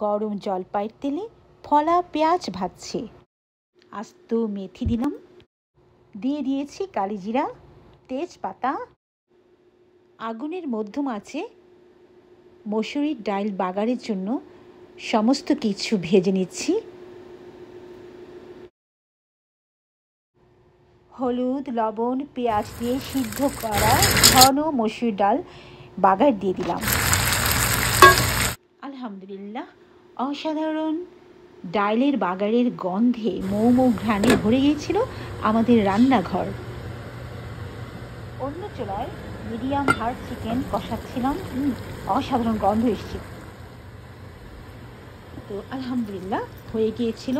গরম জলপাইয়ের তেলে ফলা পেঁয়াজ ভাজছে। আস্ত মেথি দিলাম, দিয়ে দিয়েছি কালিজিরা, তেজপাতা। আগুনের মধ্যম আঁচে মসুরির ডাল বাগারের জন্য সমস্ত কিছু ভেজে নিচ্ছি। হলুদ, লবণ, পেঁয়াজ দিয়ে সিদ্ধ করা ঘন মসুর ডাল বাগার দিয়ে দিলাম। আলহামদুলিল্লাহ, অসাধারণ ডালের বাগারের গন্ধে মৌ মৌ ঘ্রাণে ভরে গিয়েছিল আমাদের রান্নাঘর। অন্য চুলায় মিডিয়াম হার্ড চিকেন কষাচ্ছিলাম। অসাধারণ গন্ধ এসেছিল। তো আলহামদুলিল্লাহ হয়ে গিয়েছিল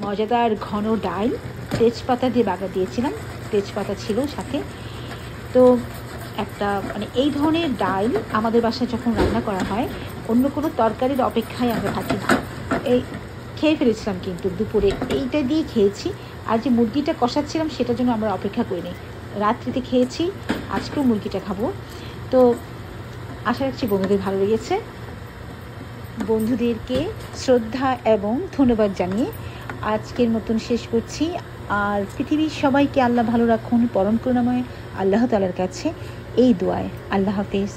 মজাদার ঘন ডাল। তেজপাতা দিয়ে বাগার দিয়েছিলাম, তেজপাতা ছিল সাথে। তো একটা এই ধরনের ডাল আমাদের বাসায় যখন রান্না করা হয় অন্য কোনো তরকারির অপেক্ষায় আমরা থাকি না। এই খেয়ে ফেলেছিলাম, কিন্তু দুপুরে এইটা দিয়ে খেয়েছি। আর যে মুরগিটা কষাচ্ছিলাম সেটার জন্য আমরা অপেক্ষা করিনি, রাত্রিতে খেয়েছি। আজকেও মুরগিটা খাবো। তো আশা রাখছি বন্ধুদের ভালো লেগেছে। বন্ধুদেরকে শ্রদ্ধা এবং ধন্যবাদ জানিয়ে আজকের মতন শেষ করছি। আর পৃথিবীর সবাইকে আল্লাহ ভালো রাখুন, পরম করুণাময় আল্লাহ তাআলার কাছে এই দোয়ায়। আল্লাহ হাফেজ।